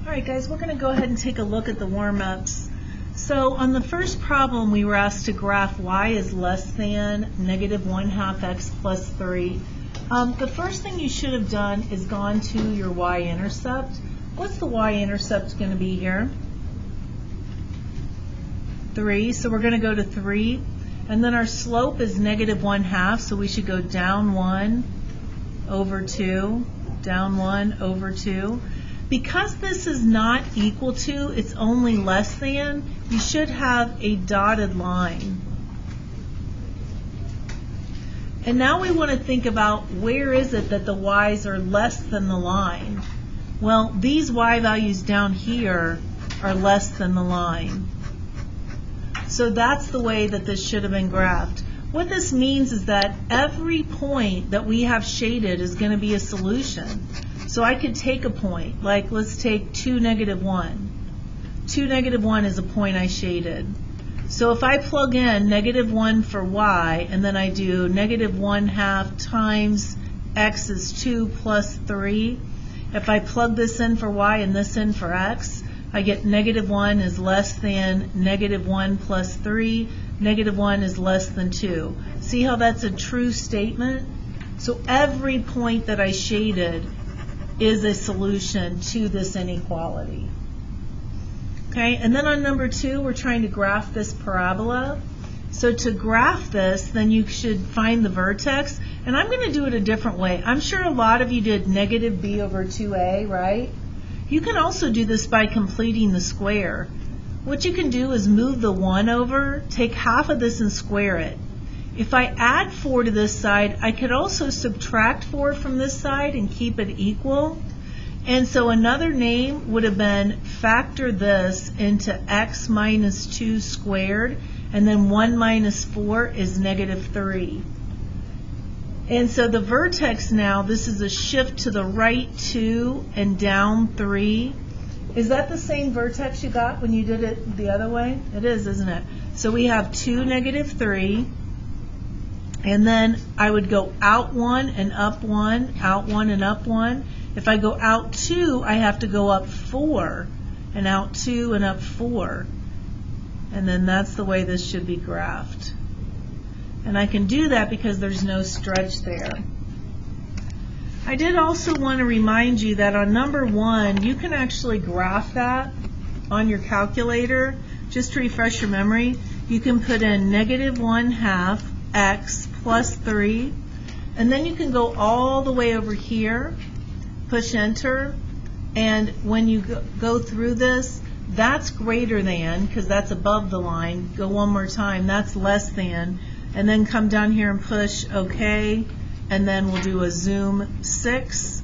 All right, guys, we're going to go ahead and take a look at the warm-ups. So on the first problem, we were asked to graph y is less than -1/2 x plus 3. The first thing you should have done is gone to your y-intercept. What's the y-intercept going to be here? 3, so we're going to go to 3. And then our slope is -1/2, so we should go down 1 over 2, down 1 over 2. Because this is not equal to, it's only less than, you should have a dotted line. And now we want to think about where is it that the y's are less than the line. Well, these y values down here are less than the line. So that's the way that this should have been graphed. What this means is that every point that we have shaded is going to be a solution. So I could take a point, like let's take 2, -1. 2, -1 is a point I shaded. So if I plug in -1 for y, and then I do -1/2 times x is 2 plus 3, if I plug this in for y and this in for x, I get -1 is less than -1 plus 3, -1 is less than 2. See how that's a true statement? So every point that I shaded is a solution to this inequality. Okay, and then on number 2, we're trying to graph this parabola. So to graph this, then you should find the vertex, and I'm going to do it a different way. I'm sure a lot of you did -b over 2a, right? You can also do this by completing the square. What you can do is move the 1 over, take half of this and square it. If I add 4 to this side, I could also subtract 4 from this side and keep it equal. And so another name would have been factor this into x minus 2 squared, and then 1 minus 4 is -3. And so the vertex now, this is a shift to the right 2 and down 3. Is that the same vertex you got when you did it the other way? It is, isn't it? So we have 2, -3. And then I would go out 1 and up 1, out 1 and up 1. If I go out 2, I have to go up 4, and out 2 and up 4. And then that's the way this should be graphed. And I can do that because there's no stretch there. I did also want to remind you that on number 1, you can actually graph that on your calculator. Just to refresh your memory, you can put in -1/2 x plus 3, and then you can go all the way over here, push enter, and when you go through this, that's greater than, because that's above the line. Go one more time, that's less than, and then come down here and push OK, and then we'll do a zoom 6,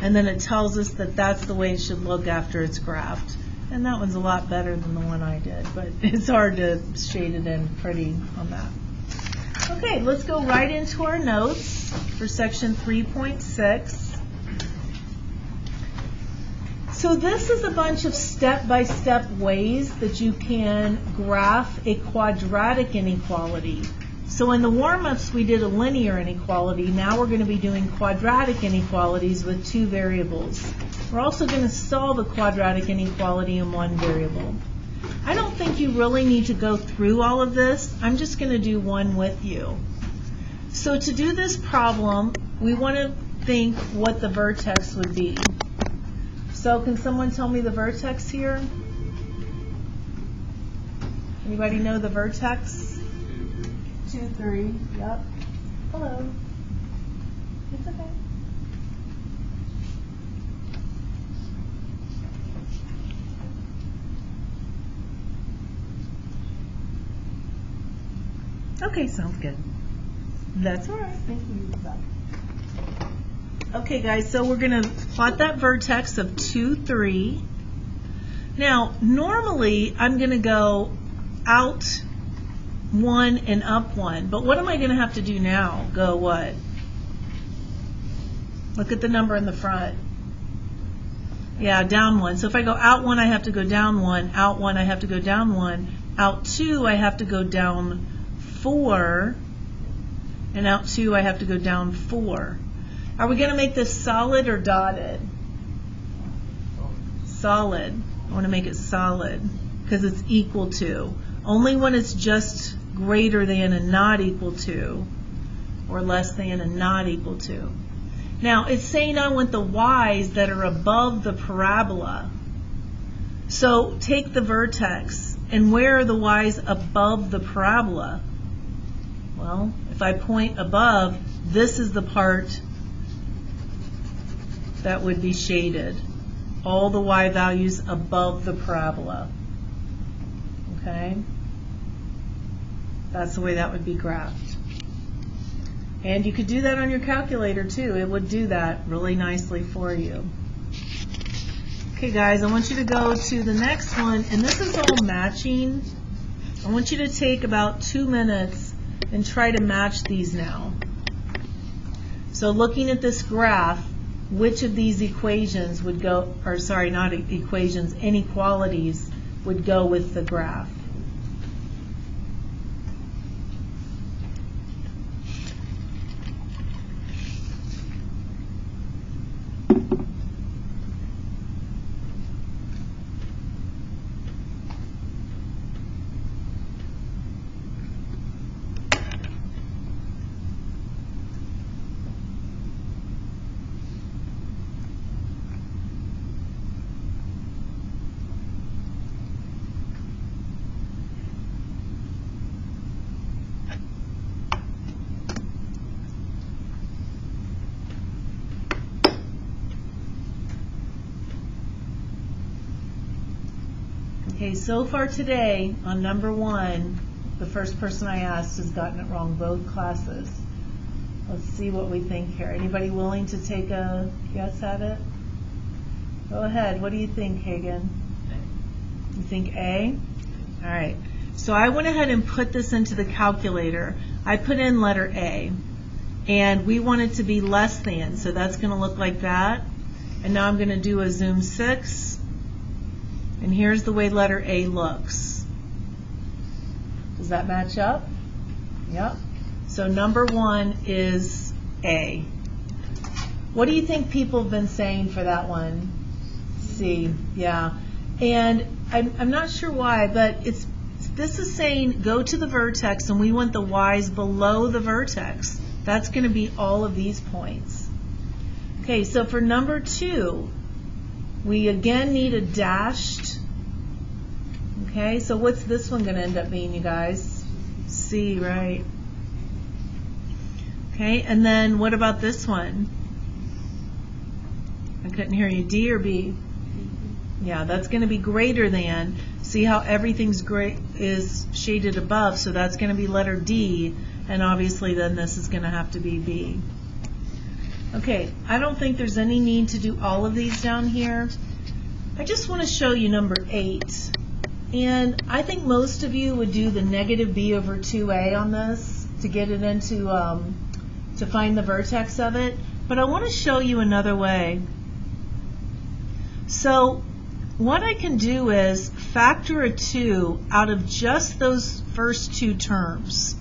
and then it tells us that that's the way it should look after it's graphed. And that one's a lot better than the one I did, but it's hard to shade it in pretty on that. Okay, let's go right into our notes for section 3.6. So this is a bunch of step-by-step ways that you can graph a quadratic inequality. So in the warm-ups we did a linear inequality. Now we're going to be doing quadratic inequalities with 2 variables. We're also going to solve a quadratic inequality in 1 variable. I don't think you really need to go through all of this. I'm just going to do one with you. So to do this problem, we want to think what the vertex would be. So can someone tell me the vertex here? Anybody know the vertex? 2, 3. Yep. Hello. It's okay. Okay, sounds good. That's all right. Thank you. Okay, guys, so we're going to plot that vertex of 2, 3. Now, normally, I'm going to go out 1 and up 1. But what am I going to have to do now? Go what? Look at the number in the front. Yeah, down 1. So if I go out 1, I have to go down 1. Out 1, I have to go down 1. Out 2, I have to go down 4, and out 2 I have to go down 4. Are we going to make this solid or dotted? solid. I want to make it solid because it's equal to. Only when it's just greater than and not equal to, or less than and not equal to. Now, it's saying I want the y's that are above the parabola. So take the vertex, and where are the y's above the parabola? Well, if I point above, this is the part that would be shaded. All the y values above the parabola. Okay? That's the way that would be graphed. And you could do that on your calculator too. It would do that really nicely for you. Okay guys, I want you to go to the next one, and this is all matching. I want you to take about 2 minutes and try to match these now. So looking at this graph, which of these equations would go, or sorry, not equations, inequalities would go with the graph? Okay, so far today, on number 1, the first person I asked has gotten it wrong both classes. Let's see what we think here. Anybody willing to take a guess at it? Go ahead. What do you think, Hagen? You think A? All right. So I went ahead and put this into the calculator. I put in letter A, and we want it to be less than, so that's going to look like that. And now I'm going to do a zoom 6. And here's the way letter A looks. Does that match up? Yep. So number 1 is A. What do you think people have been saying for that one? C. Yeah. And I'm not sure why, but this is saying go to the vertex, and we want the y's below the vertex. That's going to be all of these points. Okay, so for number 2, we again need a dashed. Okay, so what's this one going to end up being, you guys? C, right? Okay, and then what about this one? I couldn't hear you. D or B? Yeah, that's going to be greater than. See how everything's is shaded above, so that's going to be letter D, and obviously then this is going to have to be B. Okay, I don't think there's any need to do all of these down here. I just want to show you number 8. And I think most of you would do the negative b over 2a on this to get it into, to find the vertex of it. But I want to show you another way. So what I can do is factor a 2 out of just those first 2 terms.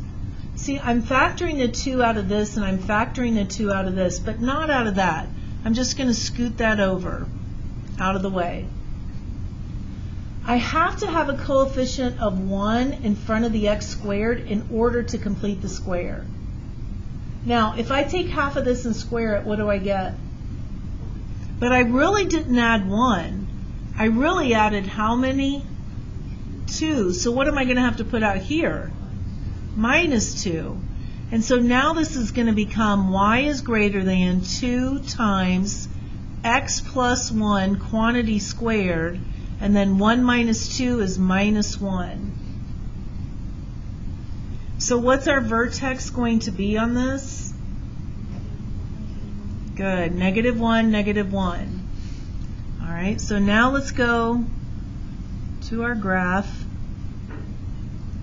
See, I'm factoring a 2 out of this, and I'm factoring a 2 out of this, but not out of that. I'm just going to scoot that over, out of the way. I have to have a coefficient of 1 in front of the x squared in order to complete the square. Now, if I take half of this and square it, what do I get? But I really didn't add 1. I really added how many? 2. So what am I going to have to put out here? Minus 2. And so now this is going to become y is greater than 2 times x plus 1 quantity squared, and then 1 minus 2 is minus 1. So what's our vertex going to be on this? Good, negative 1, negative 1. All right, so now let's go to our graph,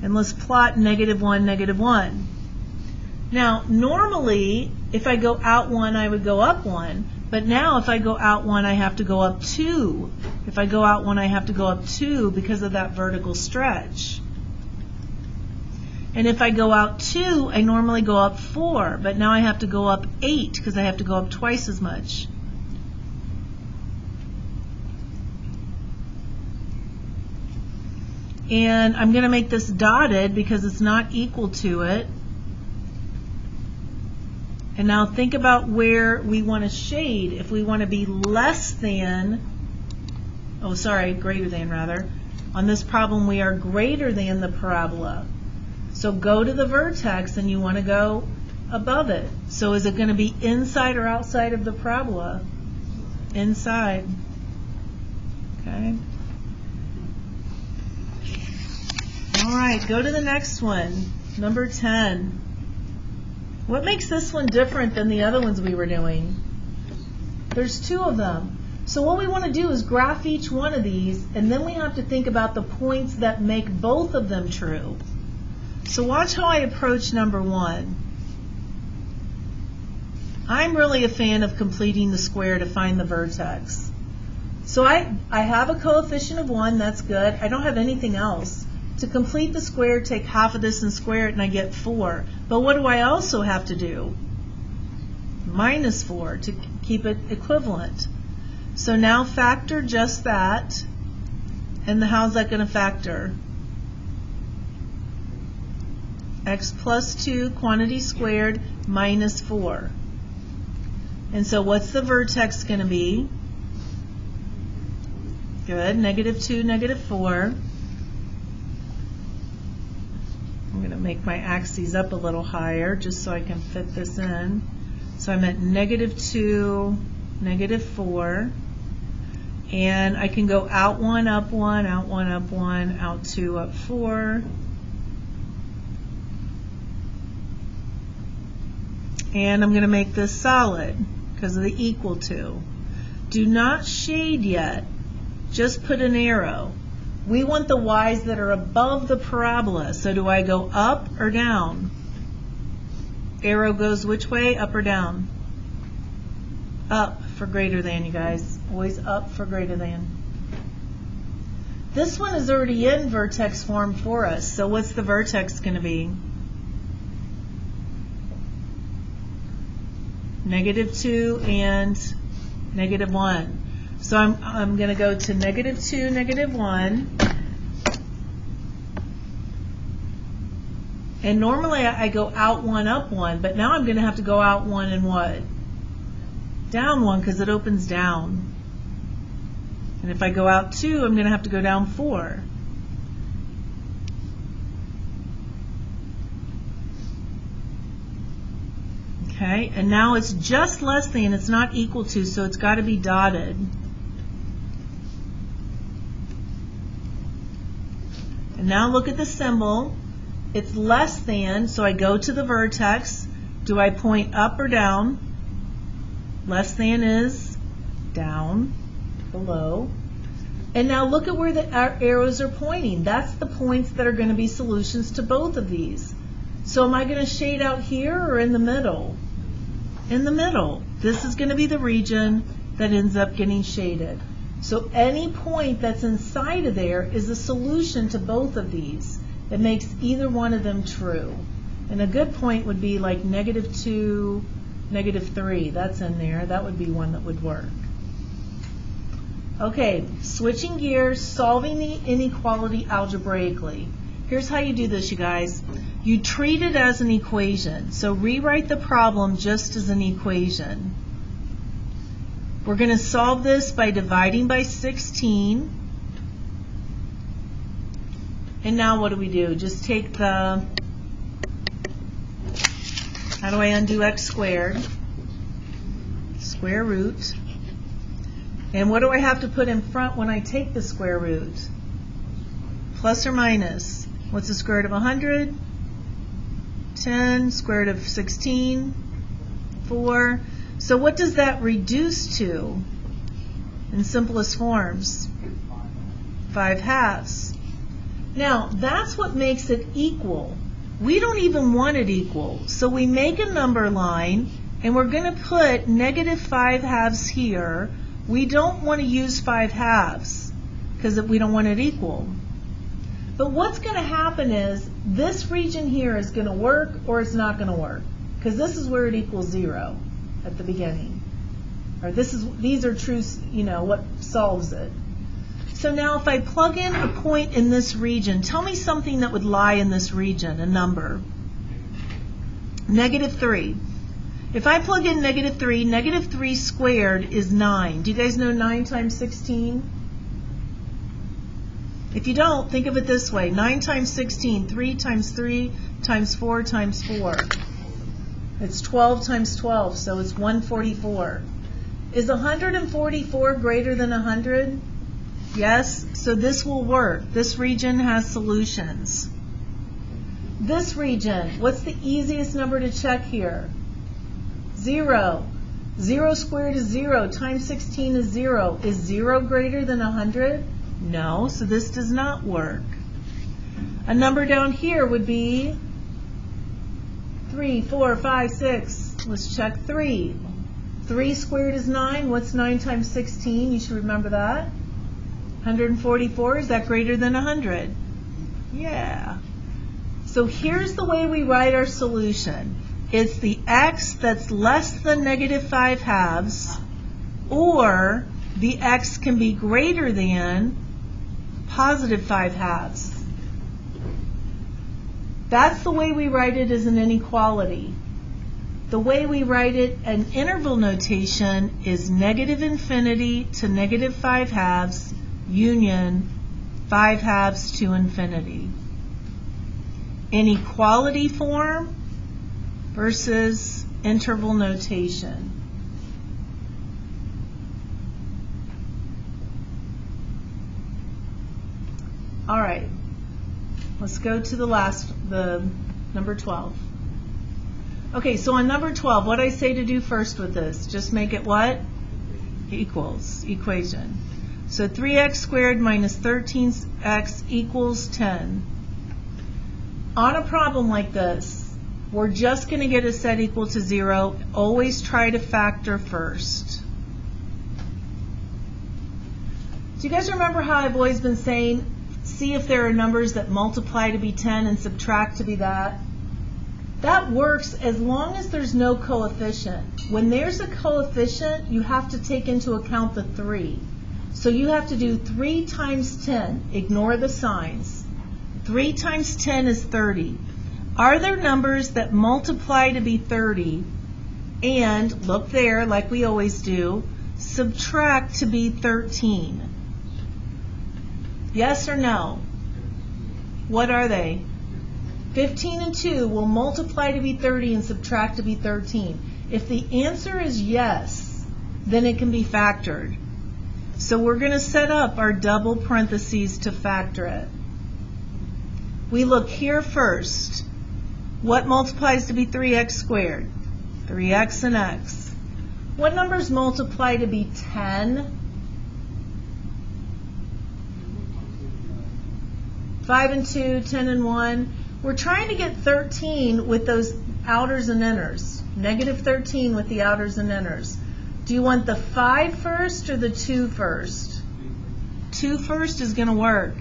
and let's plot negative 1, negative 1. Now, normally, if I go out 1, I would go up 1. But now, if I go out 1, I have to go up 2. If I go out 1, I have to go up 2 because of that vertical stretch. And if I go out 2, I normally go up 4. But now I have to go up 8 because I have to go up twice as much. And I'm going to make this dotted because it's not equal to it. And now think about where we want to shade. If we want to be less than, greater than rather. On this problem we are greater than the parabola. So go to the vertex and you want to go above it. So is it going to be inside or outside of the parabola? Inside. Okay. All right, go to the next one, number 10. What makes this one different than the other ones we were doing? There's two of them. So what we want to do is graph each one of these, and then we have to think about the points that make both of them true. So watch how I approach number 1. I'm really a fan of completing the square to find the vertex. So I have a coefficient of 1, that's good. I don't have anything else. To complete the square, take half of this and square it, and I get 4. But what do I also have to do? Minus 4 to keep it equivalent. So now factor just that. And how's that going to factor? X plus 2, quantity squared, minus 4. And so what's the vertex going to be? Good, negative 2, negative 4. I'm going to make my axes up a little higher just so I can fit this in. So I'm at negative 2, negative 4. And I can go out 1, up 1, out 1, up 1, out 2, up 4. And I'm going to make this solid because of the equal to. Do not shade yet. Just put an arrow. We want the y's that are above the parabola. So do I go up or down? Arrow goes which way? Up or down? Up for greater than, you guys. Always up for greater than. This one is already in vertex form for us. So what's the vertex going to be? Negative 2 and negative 1. So I'm going to go to negative 2, negative 1. And normally I go out 1, up 1, but now I'm going to have to go out 1 and what? Down 1 because it opens down. And if I go out 2, I'm going to have to go down 4. Okay, and now it's just less than, it's not equal to, so it's got to be dotted. And now look at the symbol. It's less than, so I go to the vertex. Do I point up or down? Less than is down, below. And now look at where our arrows are pointing. That's the points that are going to be solutions to both of these. So am I going to shade out here or in the middle? In the middle. This is going to be the region that ends up getting shaded. So any point that's inside of there is a solution to both of these. It makes either one of them true. And a good point would be like negative 2, negative 3. That's in there. That would be one that would work. Okay, switching gears, solving the inequality algebraically. Here's how you do this, you guys. You treat it as an equation. So rewrite the problem just as an equation. We're going to solve this by dividing by 16. And now what do? Just take the, how do I undo x squared? Square root. And what do I have to put in front when I take the square root? Plus or minus? What's the square root of 100? 10, square root of 16, 4. So what does that reduce to in simplest forms? 5/2. Now, that's what makes it equal. We don't even want it equal. So we make a number line, and we're going to put negative 5/2 here. We don't want to use 5/2 because we don't want it equal. But what's going to happen is this region here is going to work or it's not going to work, because this is where it equals 0 at the beginning. Or these are true, what solves it. So now if I plug in a point in this region, tell me something that would lie in this region, a number. -3. If I plug in -3, -3 squared is 9. Do you guys know 9 times 16? If you don't, think of it this way. 9 times 16, 3 times 3 times 4 times 4. It's 12 times 12, so it's 144. Is 144 greater than 100? Yes, so this will work. This region has solutions. This region, what's the easiest number to check here? 0. 0 squared is 0, times 16 is 0. Is 0 greater than 100? No, so this does not work. A number down here would be 3, 4, 5, 6. Let's check 3. 3 squared is 9. What's 9 times 16? You should remember that. 144, is that greater than 100? Yeah. So here's the way we write our solution. It's the x that's less than -5/2, or the x can be greater than +5/2. That's the way we write it as an inequality. The way we write it in interval notation is -infinity to -5/2 union 5/2 to infinity. Inequality form versus interval notation. All right, let's go to the number 12. Okay, so on number 12, what I say to do first with this, just make it what? Equals, equation. So 3x squared minus 13x equals 10. On a problem like this, we're just going to get a set equal to 0. Always try to factor first. Do you guys remember how I've always been saying, see if there are numbers that multiply to be 10 and subtract to be that? That works as long as there's no coefficient. When there's a coefficient, you have to take into account the 3. So you have to do 3 times 10. Ignore the signs. 3 times 10 is 30. Are there numbers that multiply to be 30 and, look there like we always do, subtract to be 13? Yes or no? What are they? 15 and 2 will multiply to be 30 and subtract to be 13. If the answer is yes, then it can be factored. So we're going to set up our double parentheses to factor it. We look here first. What multiplies to be 3x squared? 3x and x. What numbers multiply to be 10? 5 and 2, 10 and 1. We're trying to get 13 with those outers and inners. -13 with the outers and inners. Do you want the 5 first or the 2 first? 2 first is going to work.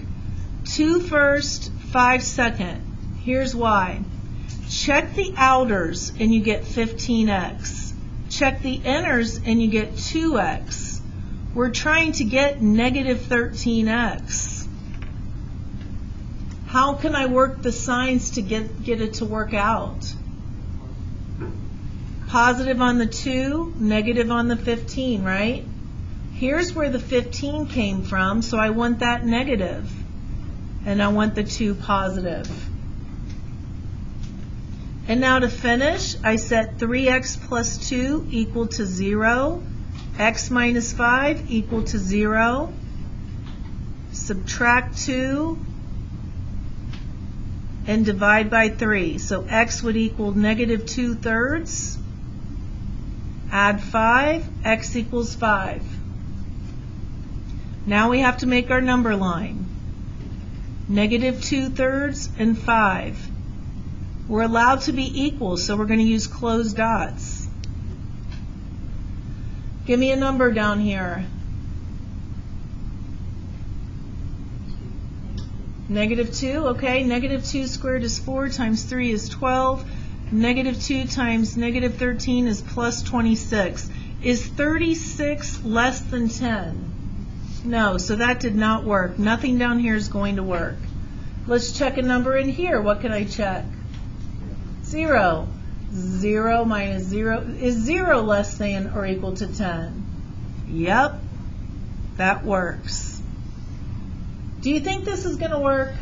2 first, 5 second. Here's why. Check the outers and you get 15x. Check the inners and you get 2x. We're trying to get -13x. How can I work the signs to get it to work out? Positive on the 2, negative on the 15, right? Here's where the 15 came from, so I want that negative. And I want the 2 positive. And now to finish, I set 3x plus 2 equal to 0, x minus 5 equal to 0, subtract 2, and divide by 3. So x would equal -2/3. Add 5, x equals 5. Now we have to make our number line. -2/3 and 5. We're allowed to be equal, so we're going to use closed dots. Give me a number down here. -2, okay. -2 squared is 4 times 3 is 12. -2 times -13 is plus 26. Is 36 less than 10? No, so that did not work. Nothing down here is going to work. Let's check a number in here. What can I check? 0. 0 minus 0. Is 0 less than or equal to 10? Yep, that works. Do you think this is going to work?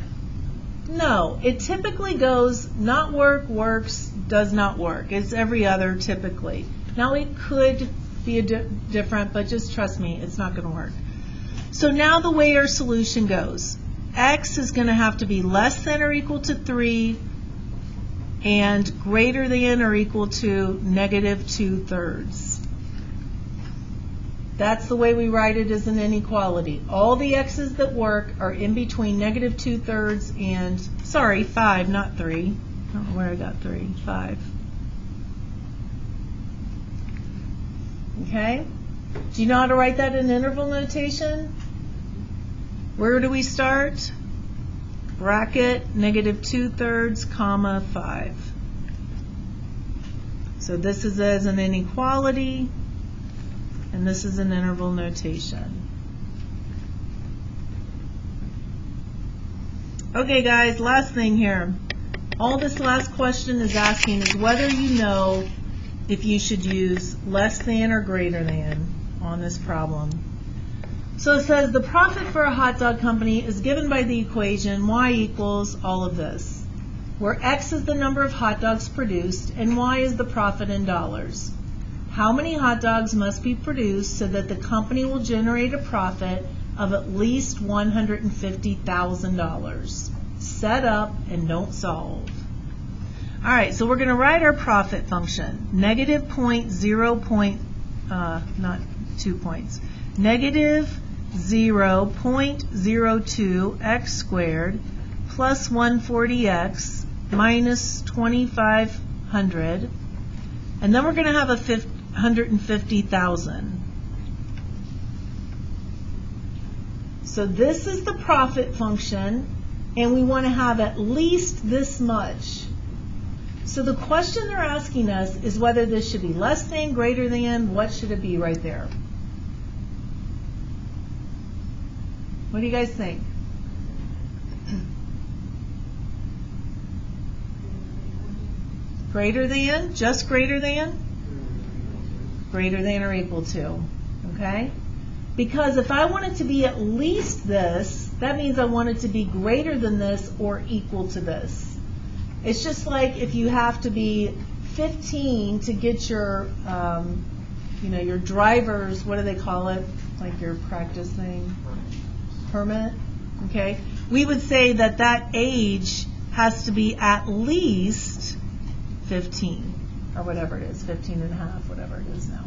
No, it typically goes not work, works, does not work. It's every other typically. Now it could be different, but just trust me, it's not going to work. So now the way our solution goes, x is going to have to be less than or equal to 3 and greater than or equal to negative 2/3. That's the way we write it as an inequality. All the x's that work are in between negative 2/3 and, sorry, 5, not 3. I don't know where I got 3, 5. Okay? Do you know how to write that in interval notation? Where do we start? Bracket, negative 2/3, comma, 5. So this is as an inequality, and this is an interval notation. Okay, guys, last thing here. All this last question is asking is whether you know if you should use less than or greater than on this problem. So it says the profit for a hot dog company is given by the equation y equals all of this, where x is the number of hot dogs produced and y is the profit in dollars. How many hot dogs must be produced so that the company will generate a profit of at least $150,000? Set up and don't solve. All right, so we're going to write our profit function. Negative not 2 points. Negative 0.02 x squared plus 140x minus 2500. And then we're going to have a 150,000. So this is the profit function, and we want to have at least this much. So the question they're asking us is whether this should be less than, greater than, what should it be right there? What do you guys think? Greater than? Just greater than? Greater than or equal to. Okay? Because if I want it to be at least this, that means I want it to be greater than this or equal to this. It's just like if you have to be 15 to get your, your driver's, what do they call it? Like your practice thing? Permit? Okay. We would say that that age has to be at least 15 or whatever it is, 15 and a half, whatever it is now.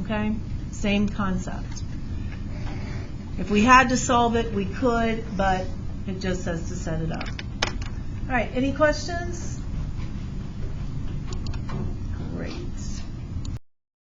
Okay? Same concept. If we had to solve it, we could, but it just says to set it up. All right, any questions? Great.